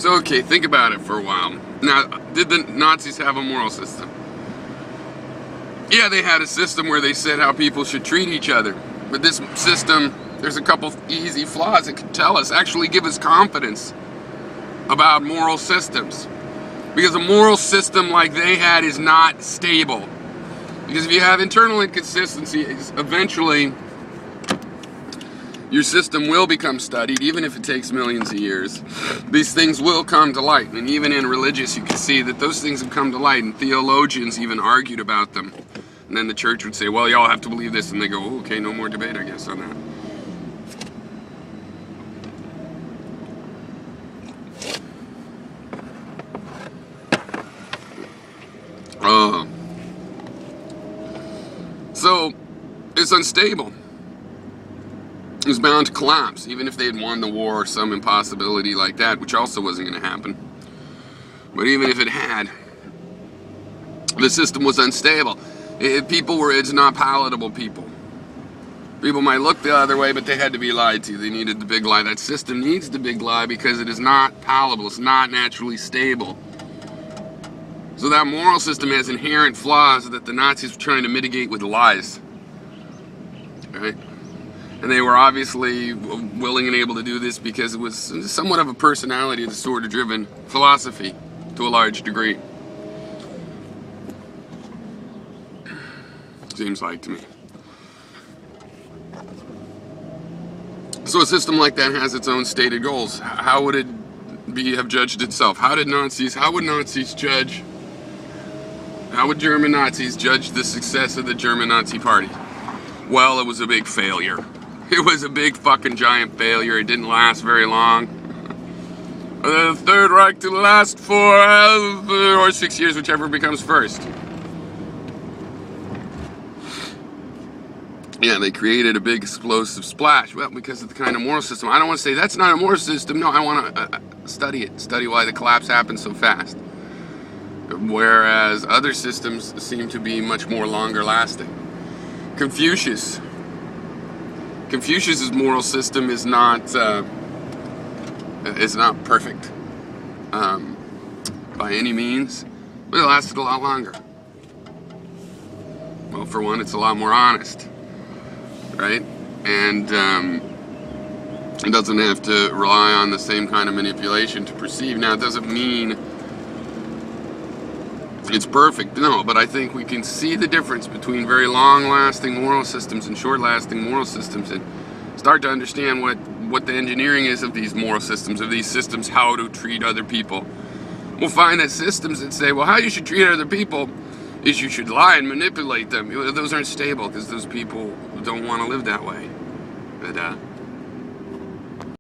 So, okay, think about it for a while. Now, did the Nazis have a moral system? Yeah, they had a system where they said how people should treat each other. But this system, there's a couple easy flaws it could tell us, actually give us confidence about moral systems. Because a moral system like they had is not stable. Because if you have internal inconsistencies, eventually your system will become studied, even if it takes millions of years. These things will come to light, and even in religious, you can see that those things have come to light, and theologians even argued about them. And then the church would say, well, y'all have to believe this, and they go, oh, okay, no more debate, I guess, on that. So, it's unstable. It was bound to collapse, even if they had won the war or some impossibility like that, which also wasn't going to happen. But even if it had, the system was unstable. It's not palatable people. People might look the other way, but they had to be lied to. They needed the big lie. That system needs the big lie because it is not palatable. It's not naturally stable. So that moral system has inherent flaws that the Nazis were trying to mitigate with lies. Right? And they were obviously willing and able to do this because it was somewhat of a personality disorder-driven philosophy to a large degree. Seems like to me. So a system like that has its own stated goals. How would it have judged itself? How would German Nazis judge the success of the German Nazi Party? Well, it was a big failure. It was a big fucking giant failure. It didn't last very long. The Third Reich to last for 12 or 6 years, whichever becomes first. Yeah, they created a big explosive splash. Well, because of the kind of moral system. I don't want to say that's not a moral system. No, I want to study it. Study why the collapse happened so fast. Whereas other systems seem to be much more longer lasting. Confucius's moral system is not perfect by any means, but it lasted a lot longer. Well, for one, it's a lot more honest, right? And it doesn't have to rely on the same kind of manipulation to perceive. Now, it doesn't mean it's perfect, no, but I think we can see the difference between very long-lasting moral systems and short-lasting moral systems and start to understand what the engineering is of these moral systems, how to treat other people. We'll find that systems that say, well, how you should treat other people is you should lie and manipulate them. Those aren't stable because those people don't want to live that way. But,